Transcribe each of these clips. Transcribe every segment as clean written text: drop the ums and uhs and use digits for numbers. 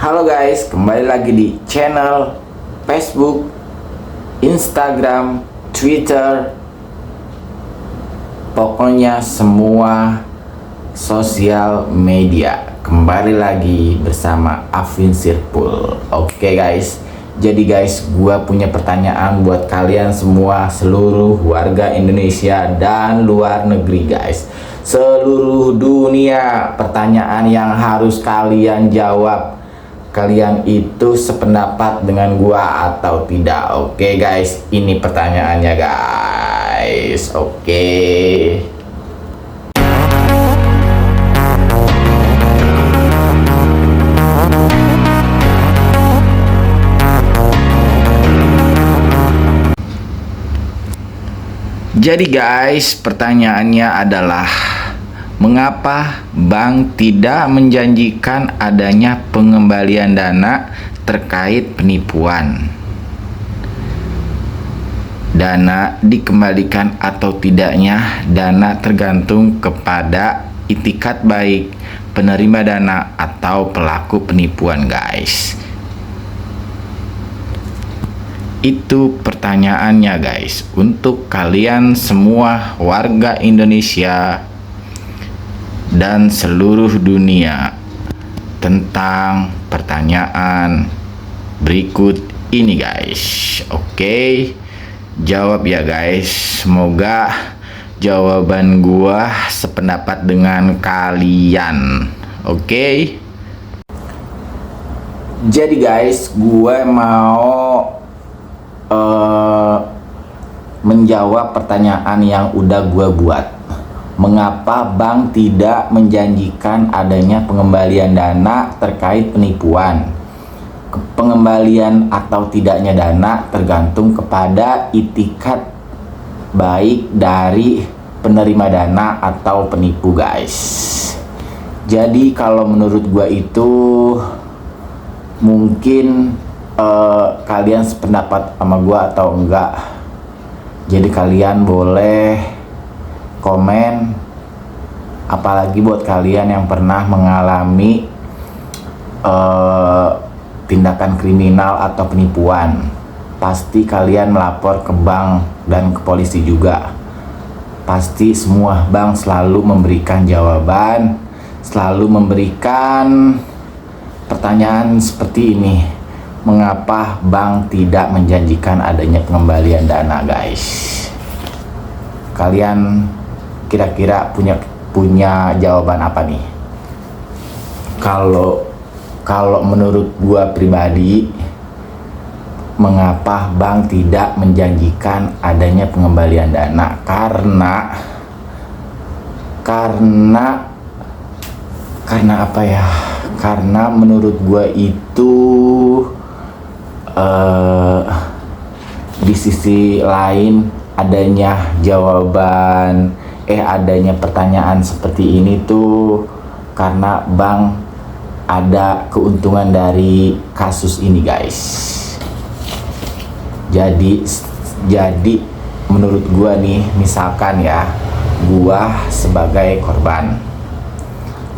Halo guys, kembali lagi di channel Facebook, Instagram, Twitter, pokoknya semua sosial media. Kembali lagi bersama Afin Sirpul. Oke guys, jadi guys, gua punya pertanyaan buat kalian semua, seluruh warga Indonesia dan luar negeri guys, seluruh dunia. Pertanyaan yang harus kalian jawab, kalian itu sependapat dengan gua atau tidak? Oke guys, ini pertanyaannya guys. Oke. Jadi guys, pertanyaannya adalah, mengapa bank tidak menjanjikan adanya pengembalian dana terkait penipuan? Dana dikembalikan atau tidaknya dana tergantung kepada itikat baik penerima dana atau pelaku penipuan guys. Itu pertanyaannya guys, untuk kalian semua warga Indonesia dan seluruh dunia, tentang pertanyaan berikut ini guys. Oke, jawab ya guys. Semoga jawaban gua sependapat dengan kalian. Oke. Jadi guys, gua mau menjawab pertanyaan yang udah gua buat. Mengapa bank tidak menjanjikan adanya pengembalian dana terkait penipuan? Pengembalian atau tidaknya dana tergantung kepada itikat baik dari penerima dana atau penipu guys. Jadi kalau menurut gua itu mungkin kalian sependapat sama gua atau enggak. Jadi kalian boleh komen, apalagi buat kalian yang pernah mengalami tindakan kriminal atau penipuan. Pasti kalian melapor ke bank dan ke polisi juga. Pasti semua bank selalu memberikan jawaban, selalu memberikan pertanyaan seperti ini. Mengapa bank tidak menjanjikan adanya pengembalian dana guys? Kalian kira-kira punya jawaban apa nih? Kalau menurut gua pribadi, mengapa bank tidak menjanjikan adanya pengembalian dana? Karena apa ya? Karena menurut gua itu di sisi lain adanya adanya pertanyaan seperti ini tuh karena bank ada keuntungan dari kasus ini guys. Jadi menurut gua nih, misalkan ya, gua sebagai korban,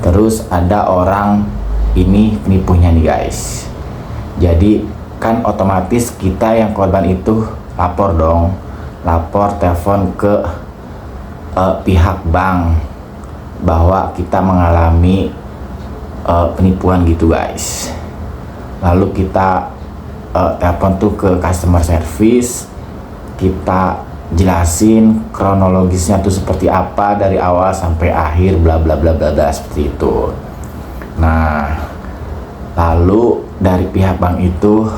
terus ada orang ini penipunya nih guys. Jadi kan otomatis kita yang korban itu lapor telepon ke pihak bank bahwa kita mengalami penipuan gitu guys. Lalu kita telepon tuh ke customer service, kita jelasin kronologisnya tuh seperti apa dari awal sampai akhir, bla bla bla bla bla, seperti itu. Nah, lalu dari pihak bank itu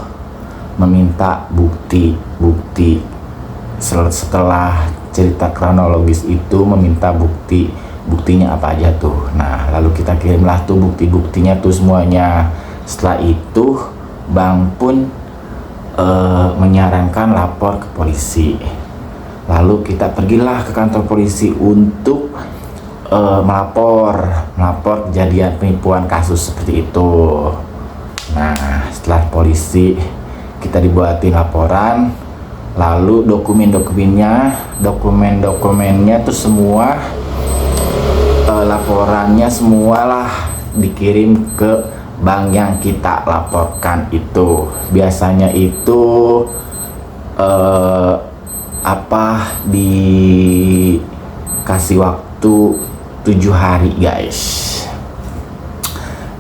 meminta bukti. Setelah cerita kronologis itu meminta buktinya apa aja tuh. Nah, lalu kita kirimlah tuh buktinya tuh semuanya. Setelah itu bank pun menyarankan lapor ke polisi. Lalu kita pergilah ke kantor polisi untuk melapor kejadian penipuan kasus seperti itu. Nah, setelah polisi kita dibuatin laporan, lalu dokumennya tuh semua laporannya semualah dikirim ke bank yang kita laporkan itu. Biasanya itu dikasih waktu 7 hari guys.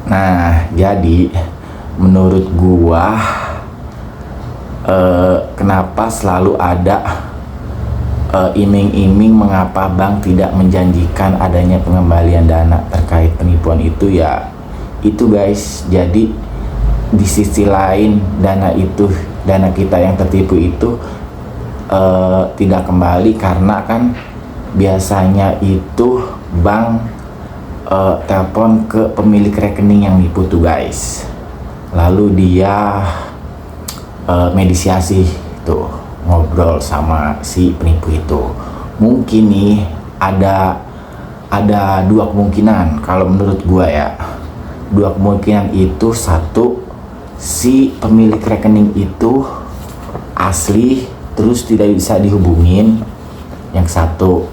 Nah, jadi menurut gua kenapa selalu ada iming-iming mengapa bank tidak menjanjikan adanya pengembalian dana terkait penipuan itu ya itu guys. Jadi di sisi lain dana kita yang tertipu itu tidak kembali karena kan biasanya itu bank telepon ke pemilik rekening yang nipu tuh guys, lalu dia mediasi tuh, ngobrol sama si penipu itu. Mungkin nih ada dua kemungkinan kalau menurut gua ya. Dua kemungkinan itu, satu, si pemilik rekening itu asli terus tidak bisa dihubungin, yang satu.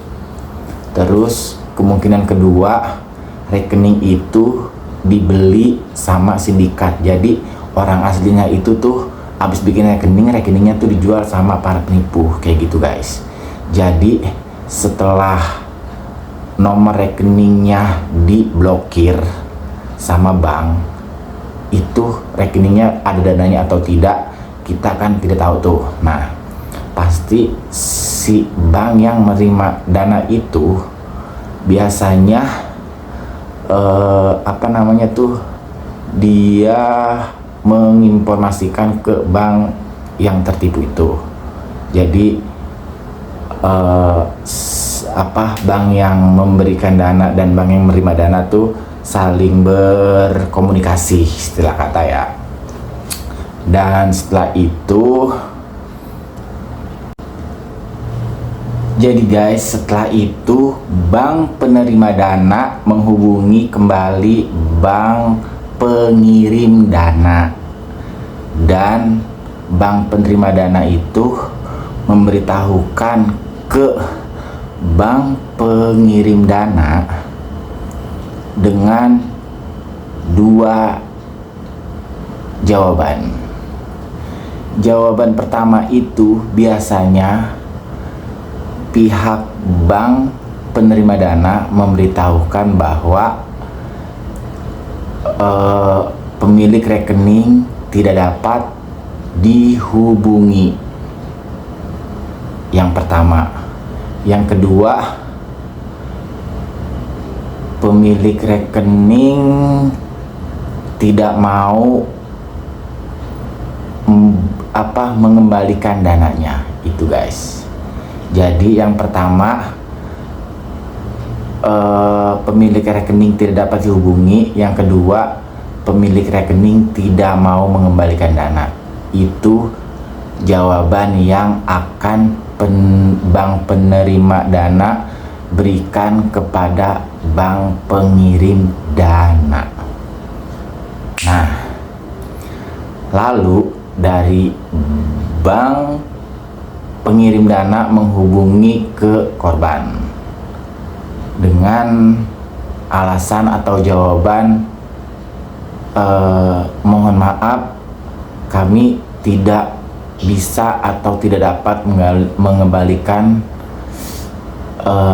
Terus kemungkinan kedua, rekening itu dibeli sama sindikat. Jadi orang aslinya itu tuh habis bikin rekeningnya tuh dijual sama para penipu kayak gitu guys. Jadi setelah nomor rekeningnya diblokir sama bank, itu rekeningnya ada dananya atau tidak kita kan tidak tahu tuh. Nah, pasti si bank yang menerima dana itu biasanya dia menginformasikan ke bank yang tertipu itu. Jadi bank yang memberikan dana dan bank yang menerima dana tuh saling berkomunikasi, istilah kata ya. Dan setelah itu setelah itu bank penerima dana menghubungi kembali bank pengirim dana, dan bank penerima dana itu memberitahukan ke bank pengirim dana dengan dua jawaban. Jawaban pertama itu biasanya pihak bank penerima dana memberitahukan bahwa pemilik rekening tidak dapat dihubungi. Yang pertama. Yang kedua, pemilik rekening tidak mau mengembalikan dananya itu guys. Jadi yang pertama, pemilik rekening tidak dapat dihubungi. Yang kedua, pemilik rekening tidak mau mengembalikan dana. Itu jawaban yang akan bank penerima dana berikan kepada bank pengirim dana. Nah, lalu dari bank pengirim dana menghubungi ke korban dengan alasan atau jawaban, mohon maaf, kami tidak bisa atau tidak dapat mengembalikan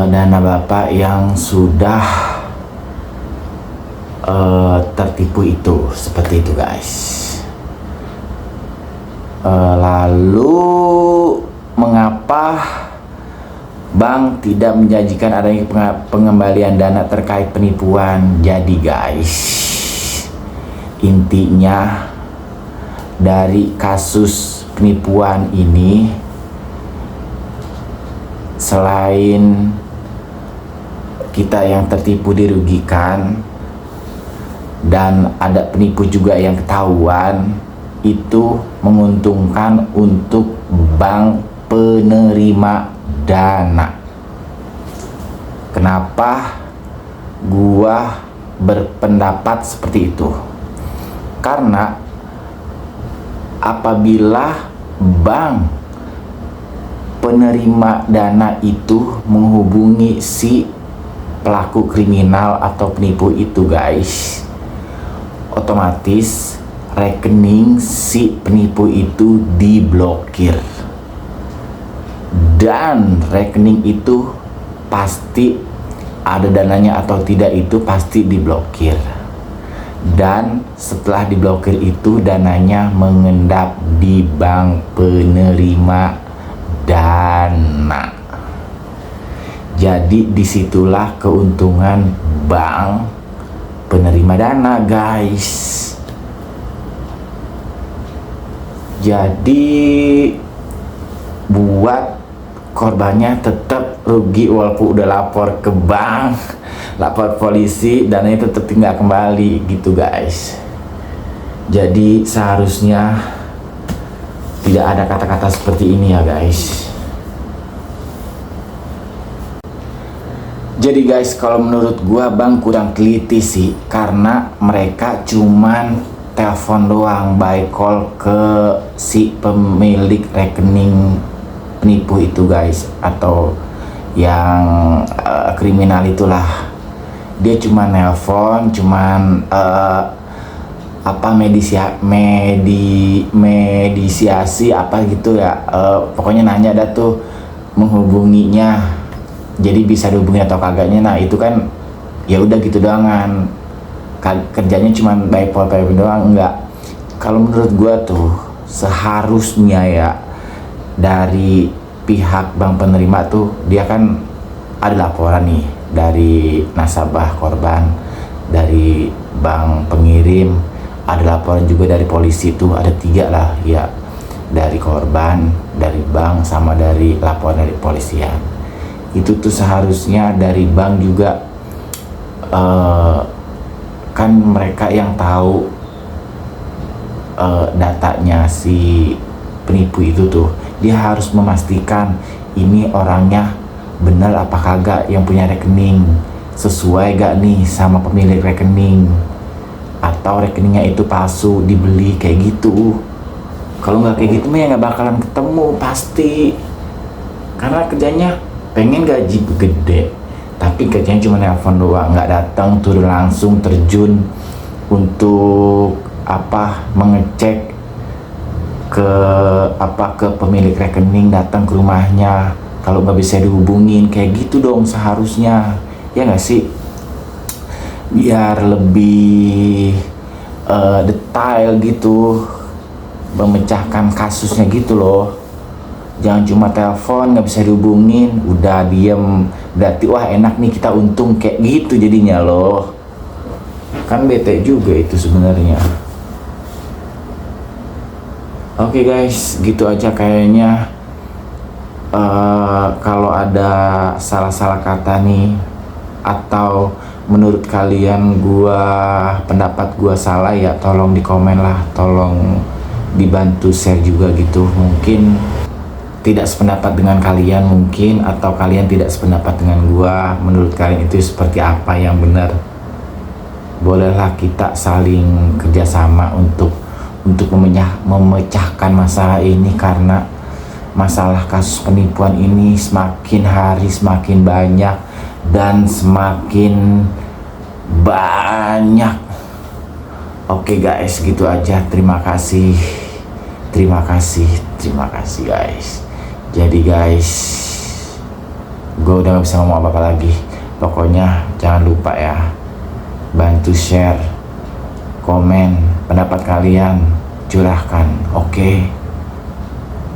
dana Bapak yang sudah tertipu itu. Seperti itu guys. Lalu mengapa bank tidak menjanjikan adanya pengembalian dana terkait penipuan? Jadi guys, intinya dari kasus penipuan ini, selain kita yang tertipu dirugikan dan ada penipu juga yang ketahuan, itu menguntungkan untuk bank penerima dana. Kenapa gua berpendapat seperti itu? Karena apabila bank penerima dana itu menghubungi si pelaku kriminal atau penipu itu guys, otomatis rekening si penipu itu diblokir, dan rekening itu pasti ada dananya atau tidak itu pasti diblokir. Dan setelah diblokir itu dananya mengendap di bank penerima dana. Jadi disitulah keuntungan bank penerima dana, guys. Jadi buat korbannya tetap rugi walaupun udah lapor ke bank, lapor polisi, dananya tetap tinggal kembali gitu, guys. Jadi seharusnya tidak ada kata-kata seperti ini ya, guys. Jadi guys, kalau menurut gua bank kurang teliti sih, karena mereka cuman telepon doang, by call ke si pemilik rekening penipu itu, guys, atau yang kriminal itulah. Dia cuma nelpon, cuman mediasi apa gitu ya, pokoknya nanya dah tuh menghubunginya, jadi bisa dihubungi atau kagaknya. Nah itu kan ya udah gitu doang kan, kerjanya cuma by phone doang. Enggak, kalau menurut gua tuh seharusnya ya dari pihak bank penerima tuh, dia kan ada laporan nih dari nasabah korban, dari bank pengirim, ada laporan juga dari polisi, tuh ada 3 lah ya, dari korban, dari bank, sama dari laporan dari polisian. Itu tuh seharusnya dari bank juga kan mereka yang tahu datanya si penipu itu tuh, dia harus memastikan ini orangnya benar apa kagak yang punya rekening, sesuai gak nih sama pemilik rekening, atau rekeningnya itu palsu dibeli, kayak gitu. Kalau nggak kayak gitu mah ya nggak bakalan ketemu pasti, karena kerjanya pengen gaji gede tapi kerjanya cuma nelpon doang, nggak datang turun langsung terjun untuk mengecek ke pemilik rekening, datang ke rumahnya kalau nggak bisa dihubungin, kayak gitu dong seharusnya, ya nggak sih? Biar lebih detail gitu memecahkan kasusnya gitu loh. Jangan cuma telepon nggak bisa dihubungin udah diem, berarti wah enak nih kita untung, kayak gitu jadinya loh. Kan bete juga itu sebenarnya. Oke guys, gitu aja kayaknya. Kalau ada salah-salah kata nih, atau menurut kalian pendapat gua salah ya, tolong di komen lah, tolong dibantu share juga gitu. Mungkin tidak sependapat dengan kalian mungkin, atau kalian tidak sependapat dengan gua, menurut kalian itu seperti apa yang benar. Bolehlah kita saling kerjasama untuk memecahkan masalah ini, karena masalah kasus penipuan ini semakin hari semakin banyak dan semakin banyak. Oke guys, gitu aja. Terima kasih guys. Jadi guys, gue udah gak bisa ngomong apa-apa lagi. Pokoknya jangan lupa ya, bantu share, komen, pendapat kalian curahkan. Oke,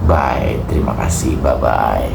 bye, terima kasih, bye bye.